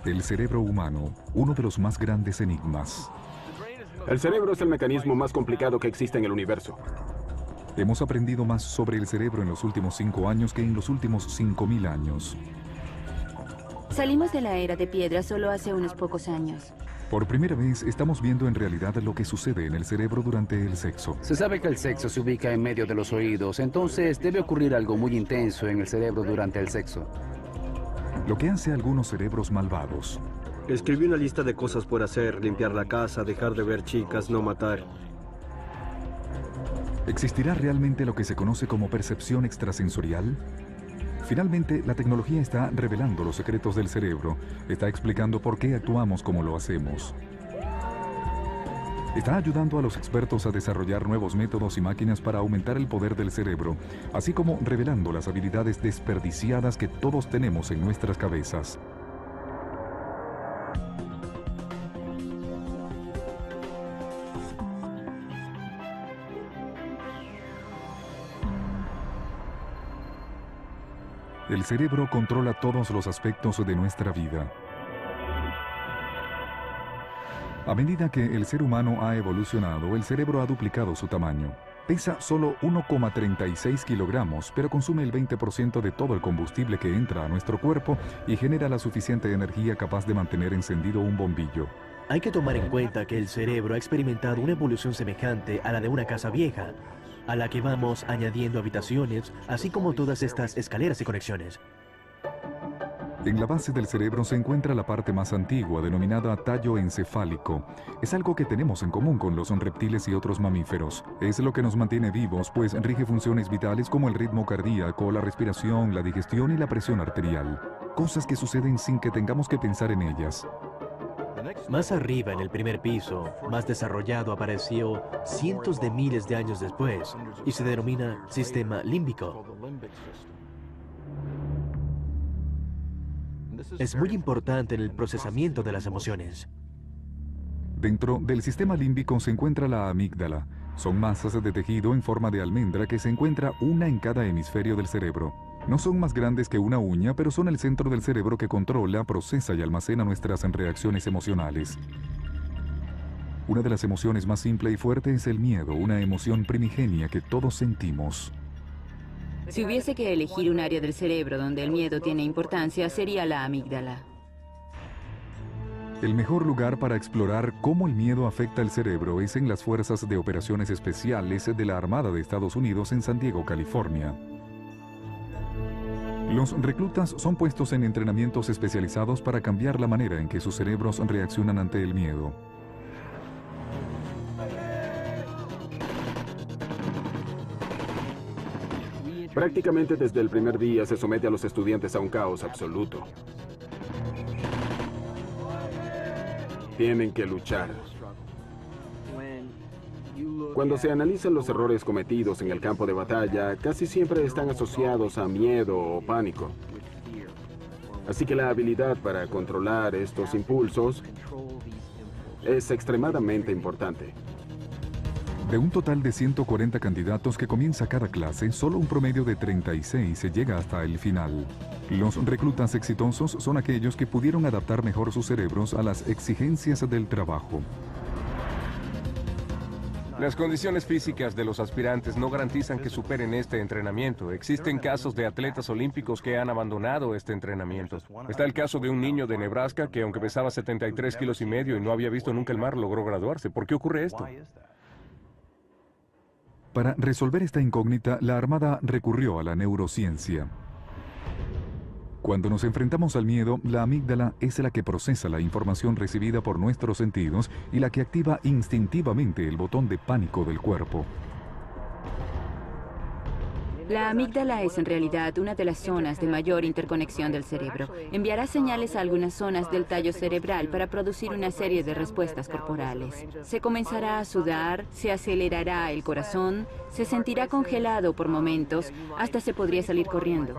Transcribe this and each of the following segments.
El cerebro humano, uno de los más grandes enigmas. El cerebro es el mecanismo más complicado que existe en el universo. Hemos aprendido más sobre el cerebro en los últimos 5 años que en los últimos 5000 años. Salimos de la era de piedra solo hace unos pocos años. Por primera vez estamos viendo en realidad lo que sucede en el cerebro durante el sexo. Se sabe que el sexo se ubica en medio de los oídos, entonces debe ocurrir algo muy intenso en el cerebro durante el sexo. Lo que hace a algunos cerebros malvados. Escribí una lista de cosas por hacer: limpiar la casa, dejar de ver chicas, no matar. ¿Existirá realmente lo que se conoce como percepción extrasensorial? Finalmente, la tecnología está revelando los secretos del cerebro, está explicando por qué actuamos como lo hacemos. Está ayudando a los expertos a desarrollar nuevos métodos y máquinas para aumentar el poder del cerebro, así como revelando las habilidades desperdiciadas que todos tenemos en nuestras cabezas. El cerebro controla todos los aspectos de nuestra vida. A medida que el ser humano ha evolucionado, el cerebro ha duplicado su tamaño. Pesa solo 1,36 kilogramos, pero consume el 20% de todo el combustible que entra a nuestro cuerpo y genera la suficiente energía capaz de mantener encendido un bombillo. Hay que tomar en cuenta que el cerebro ha experimentado una evolución semejante a la de una casa vieja, a la que vamos añadiendo habitaciones, así como todas estas escaleras y conexiones. En la base del cerebro se encuentra la parte más antigua, denominada tallo encefálico. Es algo que tenemos en común con los reptiles y otros mamíferos. Es lo que nos mantiene vivos, pues rige funciones vitales como el ritmo cardíaco, la respiración, la digestión y la presión arterial. Cosas que suceden sin que tengamos que pensar en ellas. Más arriba, en el primer piso, más desarrollado, apareció cientos de miles de años después y se denomina sistema límbico. Es muy importante en el procesamiento de las emociones. Dentro del sistema límbico se encuentra la amígdala. Son masas de tejido en forma de almendra que se encuentra una en cada hemisferio del cerebro. No son más grandes que una uña, pero son el centro del cerebro que controla, procesa y almacena nuestras reacciones emocionales. Una de las emociones más simple y fuerte es el miedo, una emoción primigenia que todos sentimos. Si hubiese que elegir un área del cerebro donde el miedo tiene importancia, sería la amígdala. El mejor lugar para explorar cómo el miedo afecta el cerebro es en las Fuerzas de Operaciones Especiales de la Armada de Estados Unidos en San Diego, California. Los reclutas son puestos en entrenamientos especializados para cambiar la manera en que sus cerebros reaccionan ante el miedo. Prácticamente desde el primer día se somete a los estudiantes a un caos absoluto. Tienen que luchar. Cuando se analizan los errores cometidos en el campo de batalla, casi siempre están asociados a miedo o pánico. Así que la habilidad para controlar estos impulsos es extremadamente importante. De un total de 140 candidatos que comienza cada clase, solo un promedio de 36 se llega hasta el final. Los reclutas exitosos son aquellos que pudieron adaptar mejor sus cerebros a las exigencias del trabajo. Las condiciones físicas de los aspirantes no garantizan que superen este entrenamiento. Existen casos de atletas olímpicos que han abandonado este entrenamiento. Está el caso de un niño de Nebraska que, aunque pesaba 73 kilos y medio y no había visto nunca el mar, logró graduarse. ¿Por qué ocurre esto? Para resolver esta incógnita, la Armada recurrió a la neurociencia. Cuando nos enfrentamos al miedo, la amígdala es la que procesa la información recibida por nuestros sentidos y la que activa instintivamente el botón de pánico del cuerpo. La amígdala es en realidad una de las zonas de mayor interconexión del cerebro. Enviará señales a algunas zonas del tallo cerebral para producir una serie de respuestas corporales. Se comenzará a sudar, se acelerará el corazón, se sentirá congelado por momentos, hasta se podría salir corriendo.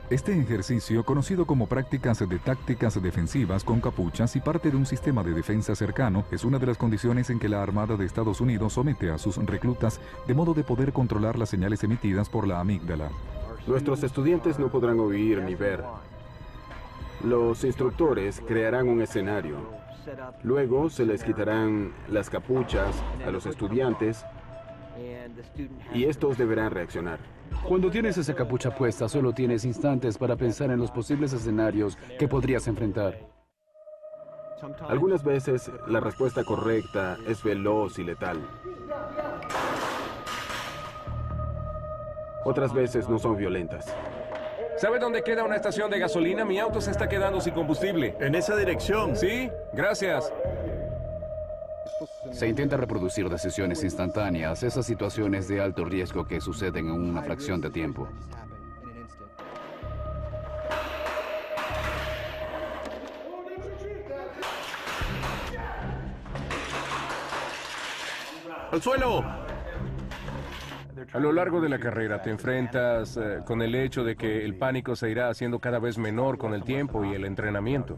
Este ejercicio, conocido como prácticas de tácticas defensivas con capuchas y parte de un sistema de defensa cercano, es una de las condiciones en que la Armada de Estados Unidos somete a sus reclutas de modo de poder controlar las señales emitidas por la amígdala. Nuestros estudiantes no podrán oír ni ver. Los instructores crearán un escenario. Luego se les quitarán las capuchas a los estudiantes y estos deberán reaccionar. Cuando tienes esa capucha puesta, solo tienes instantes para pensar en los posibles escenarios que podrías enfrentar. Algunas veces la respuesta correcta es veloz y letal. Otras veces no son violentas. ¿Sabe dónde queda una estación de gasolina? Mi auto se está quedando sin combustible. En esa dirección. ¿Sí? Gracias. Se intenta reproducir decisiones instantáneas, esas situaciones de alto riesgo que suceden en una fracción de tiempo. ¡Al suelo! A lo largo de la carrera te enfrentas con el hecho de que el pánico se irá haciendo cada vez menor con el tiempo y el entrenamiento.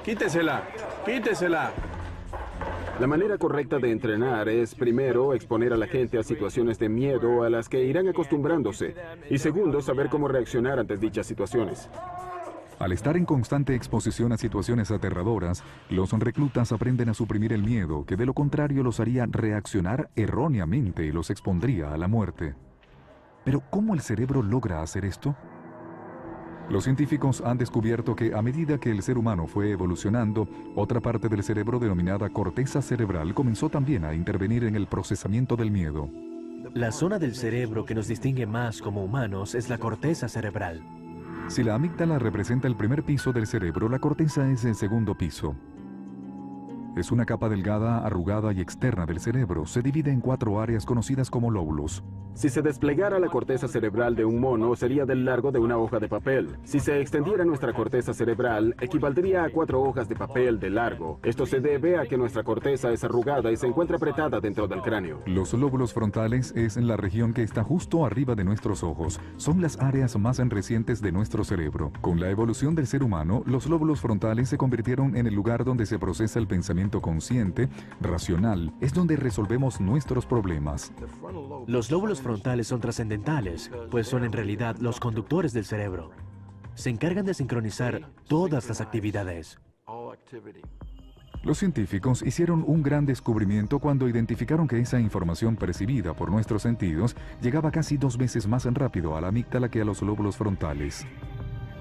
¡Quítesela! ¡Quítesela! La manera correcta de entrenar es, primero, exponer a la gente a situaciones de miedo a las que irán acostumbrándose. Y segundo, saber cómo reaccionar ante dichas situaciones. Al estar en constante exposición a situaciones aterradoras, los reclutas aprenden a suprimir el miedo, que de lo contrario los haría reaccionar erróneamente y los expondría a la muerte. Pero, ¿cómo el cerebro logra hacer esto? Los científicos han descubierto que a medida que el ser humano fue evolucionando, otra parte del cerebro denominada corteza cerebral comenzó también a intervenir en el procesamiento del miedo. La zona del cerebro que nos distingue más como humanos es la corteza cerebral. Si la amígdala representa el primer piso del cerebro, la corteza es el segundo piso. Es una capa delgada, arrugada y externa del cerebro. Se divide en 4 áreas conocidas como lóbulos. Si se desplegara la corteza cerebral de un mono, sería del largo de una hoja de papel. Si se extendiera nuestra corteza cerebral, equivaldría a 4 hojas de papel de largo. Esto se debe a que nuestra corteza es arrugada y se encuentra apretada dentro del cráneo. Los lóbulos frontales es la región que está justo arriba de nuestros ojos. Son las áreas más recientes de nuestro cerebro. Con la evolución del ser humano, los lóbulos frontales se convirtieron en el lugar donde se procesa el pensamiento consciente, racional. Es donde resolvemos nuestros problemas. Los lóbulos frontales son trascendentales, pues son en realidad los conductores del cerebro. Se encargan de sincronizar todas las actividades. Los científicos hicieron un gran descubrimiento cuando identificaron que esa información percibida por nuestros sentidos llegaba casi 2 veces más rápido a la amígdala que a los lóbulos frontales.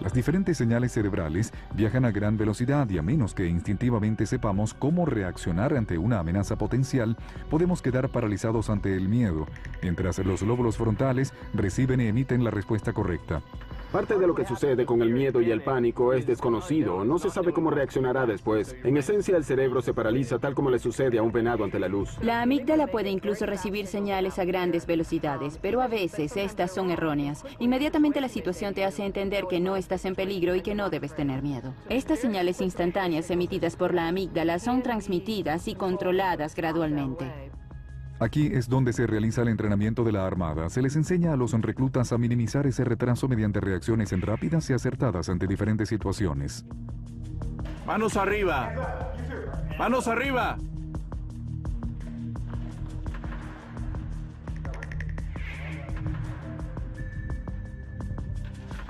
Las diferentes señales cerebrales viajan a gran velocidad y a menos que instintivamente sepamos cómo reaccionar ante una amenaza potencial, podemos quedar paralizados ante el miedo, mientras los lóbulos frontales reciben y emiten la respuesta correcta. Parte de lo que sucede con el miedo y el pánico es desconocido, no se sabe cómo reaccionará después. En esencia, el cerebro se paraliza tal como le sucede a un venado ante la luz. La amígdala puede incluso recibir señales a grandes velocidades, pero a veces estas son erróneas. Inmediatamente la situación te hace entender que no estás en peligro y que no debes tener miedo. Estas señales instantáneas emitidas por la amígdala son transmitidas y controladas gradualmente. Aquí es donde se realiza el entrenamiento de la Armada. Se les enseña a los reclutas a minimizar ese retraso mediante reacciones rápidas y acertadas ante diferentes situaciones. ¡Manos arriba! ¡Manos arriba!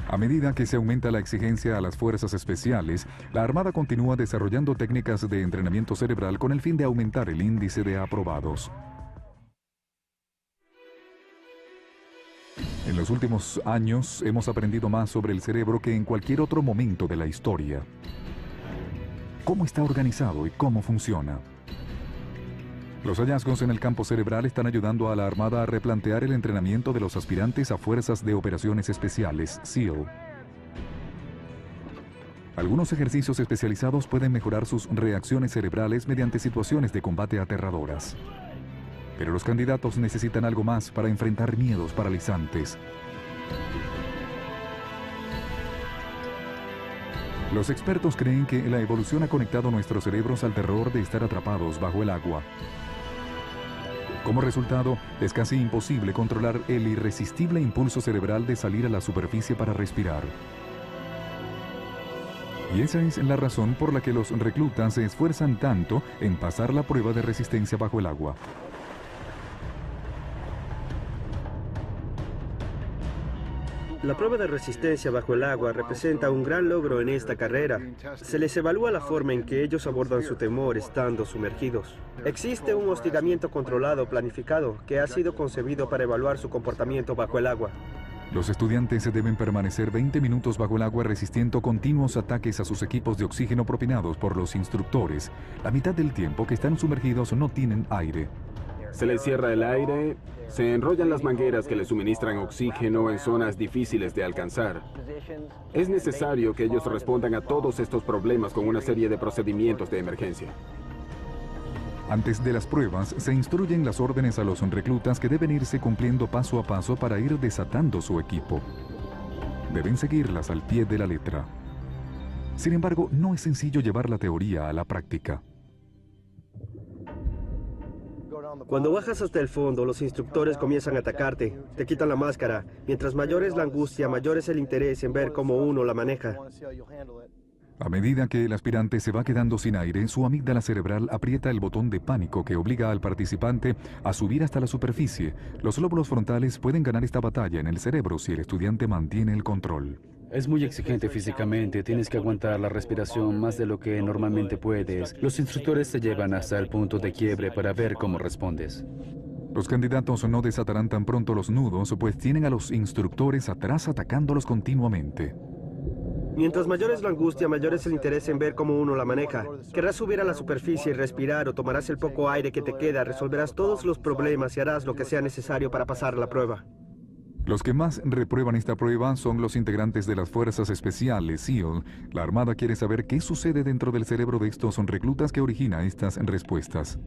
A medida que se aumenta la exigencia a las fuerzas especiales, la Armada continúa desarrollando técnicas de entrenamiento cerebral con el fin de aumentar el índice de aprobados. En los últimos años hemos aprendido más sobre el cerebro que en cualquier otro momento de la historia. ¿Cómo está organizado y cómo funciona? Los hallazgos en el campo cerebral están ayudando a la Armada a replantear el entrenamiento de los aspirantes a Fuerzas de Operaciones Especiales, SEAL. Algunos ejercicios especializados pueden mejorar sus reacciones cerebrales mediante situaciones de combate aterradoras. Pero los candidatos necesitan algo más para enfrentar miedos paralizantes. Los expertos creen que la evolución ha conectado nuestros cerebros al terror de estar atrapados bajo el agua. Como resultado, es casi imposible controlar el irresistible impulso cerebral de salir a la superficie para respirar. Y esa es la razón por la que los reclutas se esfuerzan tanto en pasar la prueba de resistencia bajo el agua. La prueba de resistencia bajo el agua representa un gran logro en esta carrera. Se les evalúa la forma en que ellos abordan su temor estando sumergidos. Existe un hostigamiento controlado planificado que ha sido concebido para evaluar su comportamiento bajo el agua. Los estudiantes deben permanecer 20 minutos bajo el agua resistiendo continuos ataques a sus equipos de oxígeno propinados por los instructores. La mitad del tiempo que están sumergidos no tienen aire. Se les cierra el aire, se enrollan las mangueras que les suministran oxígeno en zonas difíciles de alcanzar. Es necesario que ellos respondan a todos estos problemas con una serie de procedimientos de emergencia. Antes de las pruebas, se instruyen las órdenes a los reclutas que deben irse cumpliendo paso a paso para ir desatando su equipo. Deben seguirlas al pie de la letra. Sin embargo, no es sencillo llevar la teoría a la práctica. Cuando bajas hasta el fondo, los instructores comienzan a atacarte, te quitan la máscara. Mientras mayor es la angustia, mayor es el interés en ver cómo uno la maneja. A medida que el aspirante se va quedando sin aire, su amígdala cerebral aprieta el botón de pánico que obliga al participante a subir hasta la superficie. Los lóbulos frontales pueden ganar esta batalla en el cerebro si el estudiante mantiene el control. Es muy exigente físicamente, tienes que aguantar la respiración más de lo que normalmente puedes. Los instructores te llevan hasta el punto de quiebre para ver cómo respondes. Los candidatos no desatarán tan pronto los nudos, pues tienen a los instructores atrás atacándolos continuamente. Mientras mayor es la angustia, mayor es el interés en ver cómo uno la maneja. Querrás subir a la superficie y respirar o tomarás el poco aire que te queda, resolverás todos los problemas y harás lo que sea necesario para pasar la prueba. Los que más reprueban esta prueba son los integrantes de las Fuerzas Especiales, SEAL. La Armada quiere saber qué sucede dentro del cerebro de estos reclutas que origina estas respuestas.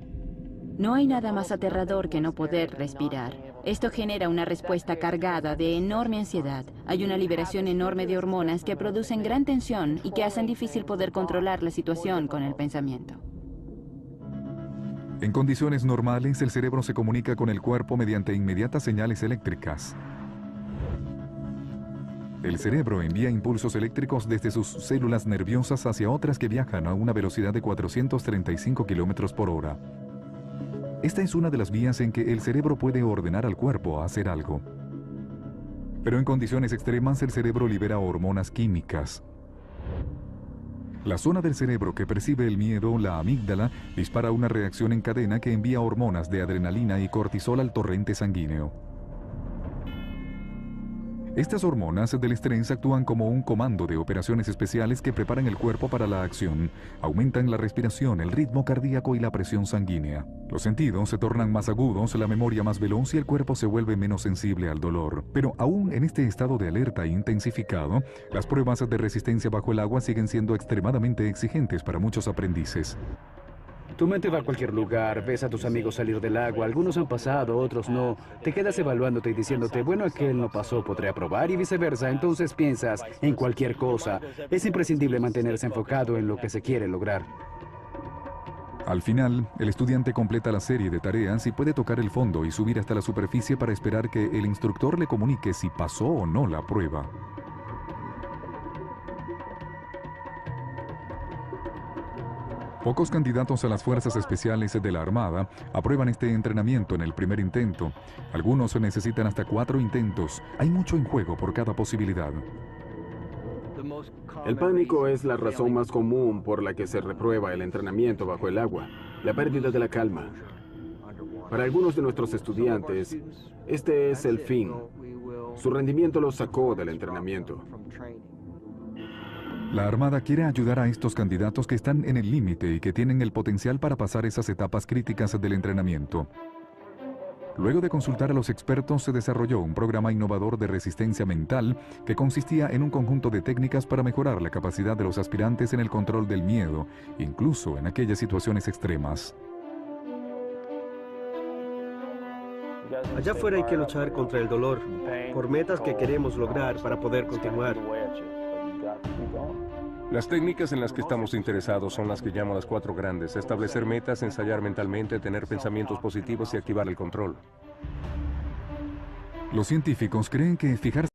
No hay nada más aterrador que no poder respirar. Esto genera una respuesta cargada de enorme ansiedad. Hay una liberación enorme de hormonas que producen gran tensión y que hacen difícil poder controlar la situación con el pensamiento. En condiciones normales, el cerebro se comunica con el cuerpo mediante inmediatas señales eléctricas. El cerebro envía impulsos eléctricos desde sus células nerviosas hacia otras que viajan a una velocidad de 435 kilómetros por hora. Esta es una de las vías en que el cerebro puede ordenar al cuerpo a hacer algo. Pero en condiciones extremas, el cerebro libera hormonas químicas. La zona del cerebro que percibe el miedo, la amígdala, dispara una reacción en cadena que envía hormonas de adrenalina y cortisol al torrente sanguíneo. Estas hormonas del estrés actúan como un comando de operaciones especiales que preparan el cuerpo para la acción, aumentan la respiración, el ritmo cardíaco y la presión sanguínea. Los sentidos se tornan más agudos, la memoria más veloz y el cuerpo se vuelve menos sensible al dolor. Pero aún en este estado de alerta intensificado, las pruebas de resistencia bajo el agua siguen siendo extremadamente exigentes para muchos aprendices. Tu mente va a cualquier lugar, ves a tus amigos salir del agua, algunos han pasado, otros no. Te quedas evaluándote y diciéndote, bueno, aquel no pasó, podré aprobar y viceversa. Entonces piensas en cualquier cosa. Es imprescindible mantenerse enfocado en lo que se quiere lograr. Al final, el estudiante completa la serie de tareas y puede tocar el fondo y subir hasta la superficie para esperar que el instructor le comunique si pasó o no la prueba. Pocos candidatos a las fuerzas especiales de la Armada aprueban este entrenamiento en el primer intento. Algunos necesitan hasta 4 intentos. Hay mucho en juego por cada posibilidad. El pánico es la razón más común por la que se reprueba el entrenamiento bajo el agua, la pérdida de la calma. Para algunos de nuestros estudiantes, este es el fin. Su rendimiento los sacó del entrenamiento. La Armada quiere ayudar a estos candidatos que están en el límite y que tienen el potencial para pasar esas etapas críticas del entrenamiento. Luego de consultar a los expertos, se desarrolló un programa innovador de resistencia mental que consistía en un conjunto de técnicas para mejorar la capacidad de los aspirantes en el control del miedo, incluso en aquellas situaciones extremas. Allá afuera hay que luchar contra el dolor, por metas que queremos lograr para poder continuar. Las técnicas en las que estamos interesados son las que llamo las 4 grandes: establecer metas, ensayar mentalmente, tener pensamientos positivos y activar el control. Los científicos creen que fijarse